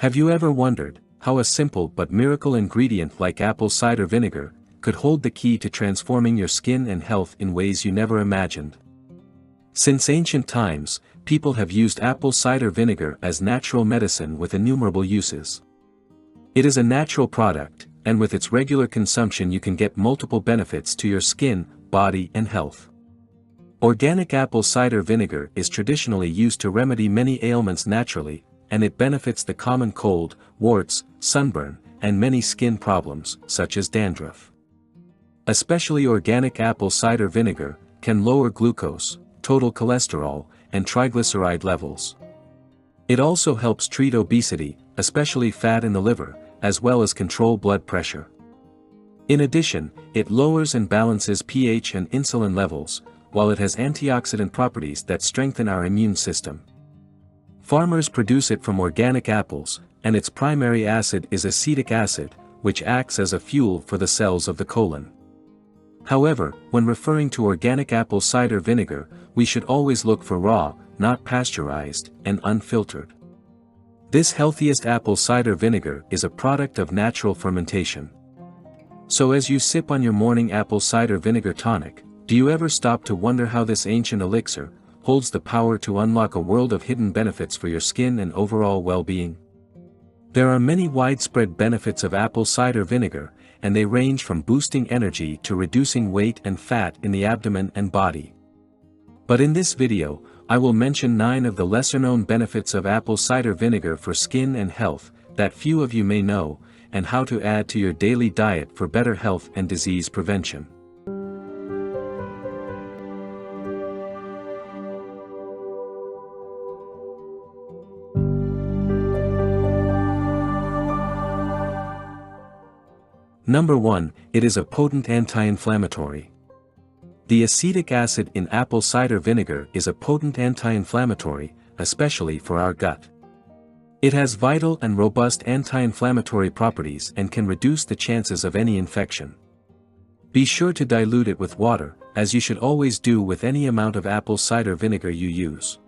Have you ever wondered how a simple but miracle ingredient like apple cider vinegar could hold the key to transforming your skin and health in ways you never imagined? Since ancient times, people have used apple cider vinegar as natural medicine with innumerable uses. It is a natural product, and with its regular consumption you can get multiple benefits to your skin, body and health. Organic apple cider vinegar is traditionally used to remedy many ailments naturally, and it benefits the common cold, warts, sunburn, and many skin problems, such as dandruff. Especially organic apple cider vinegar can lower glucose, total cholesterol, and triglyceride levels. It also helps treat obesity, especially fat in the liver, as well as control blood pressure. In addition, it lowers and balances pH and insulin levels, while it has antioxidant properties that strengthen our immune system. Farmers produce it from organic apples, and its primary acid is acetic acid, which acts as a fuel for the cells of the colon. However, when referring to organic apple cider vinegar, we should always look for raw, not pasteurized, and unfiltered. This healthiest apple cider vinegar is a product of natural fermentation. So as you sip on your morning apple cider vinegar tonic, do you ever stop to wonder how this ancient elixir holds the power to unlock a world of hidden benefits for your skin and overall well-being? There are many widespread benefits of apple cider vinegar, and they range from boosting energy to reducing weight and fat in the abdomen and body. But in this video, I will mention 9 of the lesser-known benefits of apple cider vinegar for skin and health that few of you may know, and how to add to your daily diet for better health and disease prevention. Number 1, it is a potent anti-inflammatory. The acetic acid in apple cider vinegar is a potent anti-inflammatory, especially for our gut. It has vital and robust anti-inflammatory properties and can reduce the chances of any infection. Be sure to dilute it with water, as you should always do with any amount of apple cider vinegar you use.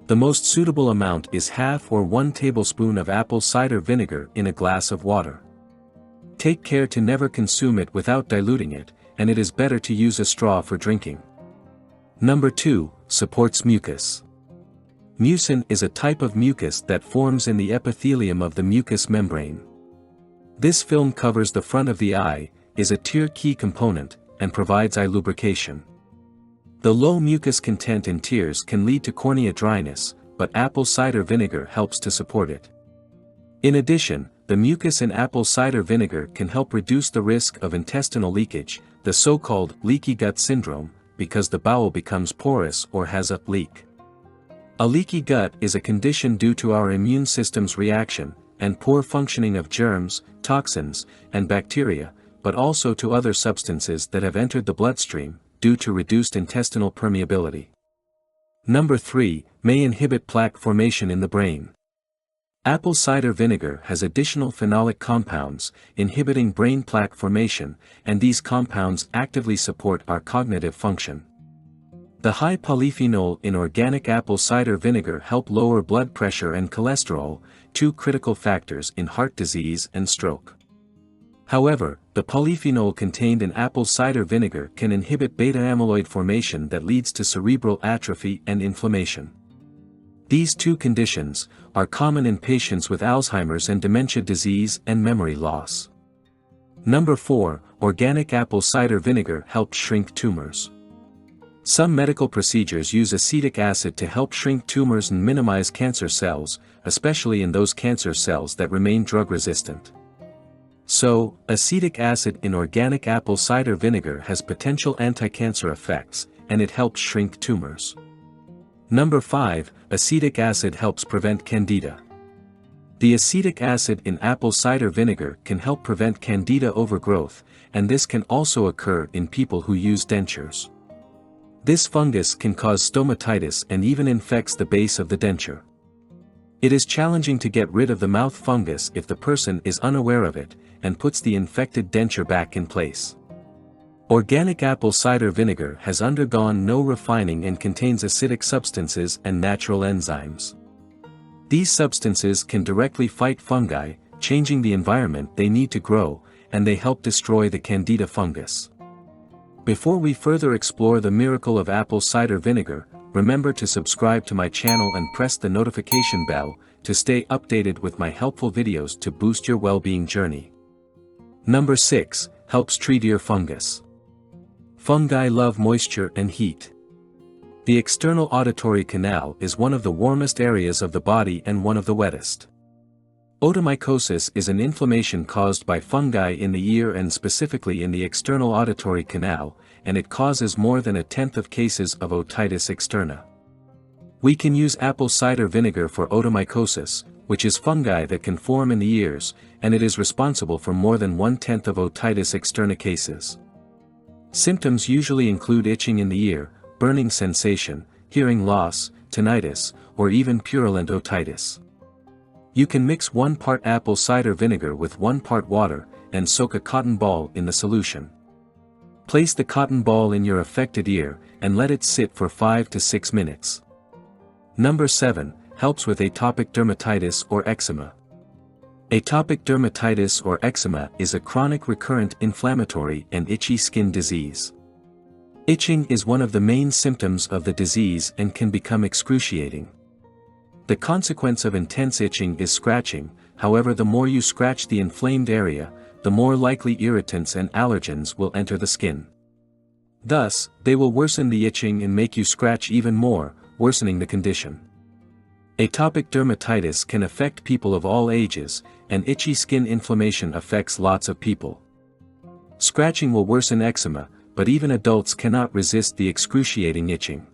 The most suitable amount is half or 1 tablespoon of apple cider vinegar in a glass of water. Take care to never consume it without diluting it, and it is better to use a straw for drinking. Number 2, supports mucus. Mucin is a type of mucus that forms in the epithelium of the mucous membrane. This film covers the front of the eye, is a tier key component, and provides eye lubrication. The low mucus content in tears can lead to cornea dryness, but apple cider vinegar helps to support it. In addition, the mucus in apple cider vinegar can help reduce the risk of intestinal leakage, the so-called leaky gut syndrome, because the bowel becomes porous or has a leak. A leaky gut is a condition due to our immune system's reaction and poor functioning of germs, toxins, and bacteria, but also to other substances that have entered the bloodstream, due to reduced intestinal permeability. Number 3, may inhibit plaque formation in the brain. Apple cider vinegar has additional phenolic compounds, inhibiting brain plaque formation, and these compounds actively support our cognitive function. The high polyphenol in organic apple cider vinegar help lower blood pressure and cholesterol, 2 critical factors in heart disease and stroke. However, the polyphenol contained in apple cider vinegar can inhibit beta-amyloid formation that leads to cerebral atrophy and inflammation. These 2 conditions are common in patients with Alzheimer's and dementia disease and memory loss. Number 4, organic apple cider vinegar helps shrink tumors. Some medical procedures use acetic acid to help shrink tumors and minimize cancer cells, especially in those cancer cells that remain drug-resistant. So, acetic acid in organic apple cider vinegar has potential anti-cancer effects, and it helps shrink tumors. Number 5, acetic acid helps prevent candida. The acetic acid in apple cider vinegar can help prevent candida overgrowth, and this can also occur in people who use dentures. This fungus can cause stomatitis and even infects the base of the denture. It is challenging to get rid of the mouth fungus if the person is unaware of it, and puts the infected denture back in place. Organic apple cider vinegar has undergone no refining and contains acidic substances and natural enzymes. These substances can directly fight fungi, changing the environment they need to grow, and they help destroy the Candida fungus. Before we further explore the miracle of apple cider vinegar, remember to subscribe to my channel and press the notification bell to stay updated with my helpful videos to boost your well-being journey. Number 6. Helps treat ear fungus. Fungi love moisture and heat. The external auditory canal is one of the warmest areas of the body and one of the wettest. Otomycosis is an inflammation caused by fungi in the ear and specifically in the external auditory canal, and it causes more than 1/10 of cases of otitis externa. We can use apple cider vinegar for otomycosis, which is fungi that can form in the ears, and it is responsible for more than 1/10 of otitis externa cases. Symptoms usually include itching in the ear, burning sensation, hearing loss, tinnitus, or even purulent otitis. You can mix 1 part apple cider vinegar with 1 part water, and soak a cotton ball in the solution. Place the cotton ball in your affected ear, and let it sit for 5 to 6 minutes. Number 7. Helps with atopic dermatitis or eczema. Atopic dermatitis or eczema is a chronic recurrent inflammatory and itchy skin disease. Itching is one of the main symptoms of the disease and can become excruciating. The consequence of intense itching is scratching, however the more you scratch the inflamed area, the more likely irritants and allergens will enter the skin. Thus, they will worsen the itching and make you scratch even more, worsening the condition. Atopic dermatitis can affect people of all ages, and itchy skin inflammation affects lots of people. Scratching will worsen eczema, but even adults cannot resist the excruciating itching.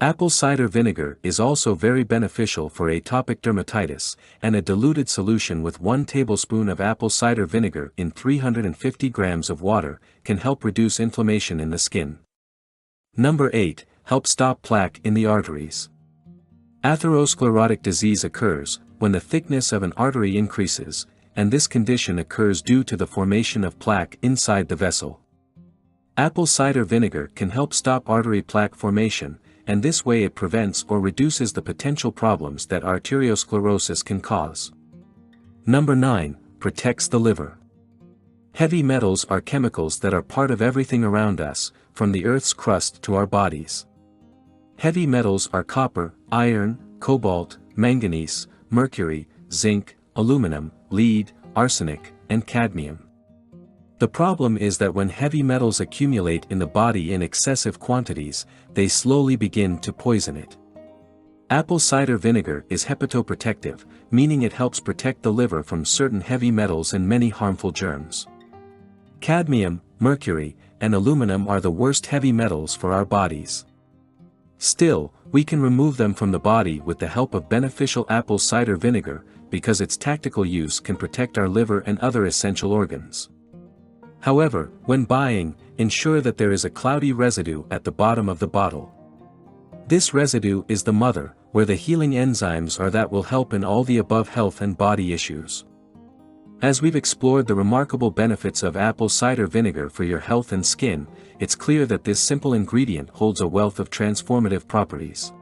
Apple cider vinegar is also very beneficial for atopic dermatitis, and a diluted solution with 1 tablespoon of apple cider vinegar in 350 grams of water can help reduce inflammation in the skin. Number 8. Help stop plaque in the arteries. Atherosclerotic disease occurs when the thickness of an artery increases, and this condition occurs due to the formation of plaque inside the vessel. Apple cider vinegar can help stop artery plaque formation, and this way it prevents or reduces the potential problems that arteriosclerosis can cause. Number 9. Protects the liver. Heavy metals are chemicals that are part of everything around us, from the Earth's crust to our bodies. Heavy metals are copper, iron, cobalt, manganese, mercury, zinc, aluminum, lead, arsenic, and cadmium. The problem is that when heavy metals accumulate in the body in excessive quantities, they slowly begin to poison it. Apple cider vinegar is hepatoprotective, meaning it helps protect the liver from certain heavy metals and many harmful germs. Cadmium, mercury, and aluminum are the worst heavy metals for our bodies. Still, we can remove them from the body with the help of beneficial apple cider vinegar, because its tactical use can protect our liver and other essential organs. However, when buying, ensure that there is a cloudy residue at the bottom of the bottle. This residue is the mother, where the healing enzymes are that will help in all the above health and body issues. As we've explored the remarkable benefits of apple cider vinegar for your health and skin, it's clear that this simple ingredient holds a wealth of transformative properties.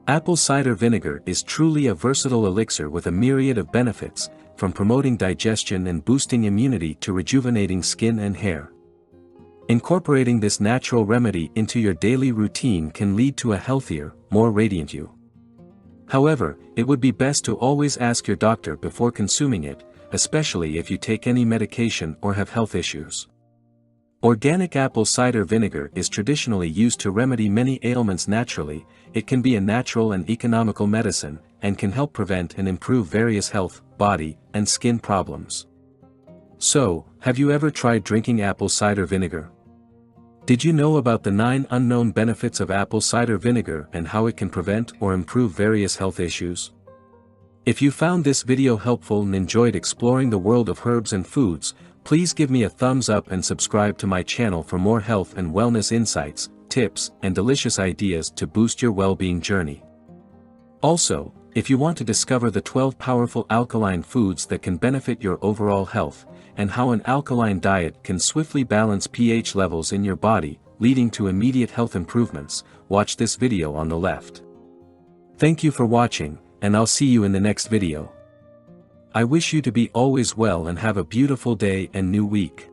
Apple cider vinegar is truly a versatile elixir with a myriad of benefits, from promoting digestion and boosting immunity to rejuvenating skin and hair. Incorporating this natural remedy into your daily routine can lead to a healthier, more radiant you. However, it would be best to always ask your doctor before consuming it, especially if you take any medication or have health issues. Organic apple cider vinegar is traditionally used to remedy many ailments naturally. It can be a natural and economical medicine, and can help prevent and improve various health, body, and skin problems. So, have you ever tried drinking apple cider vinegar? Did you know about the 9 unknown benefits of apple cider vinegar and how it can prevent or improve various health issues? If you found this video helpful and enjoyed exploring the world of herbs and foods, please give me a thumbs up and subscribe to my channel for more health and wellness insights, tips, and delicious ideas to boost your well-being journey. Also, if you want to discover the 12 powerful alkaline foods that can benefit your overall health, and how an alkaline diet can swiftly balance pH levels in your body, leading to immediate health improvements, watch this video on the left. Thank you for watching. and I'll see you in the next video. I wish you to be always well and have a beautiful day and new week.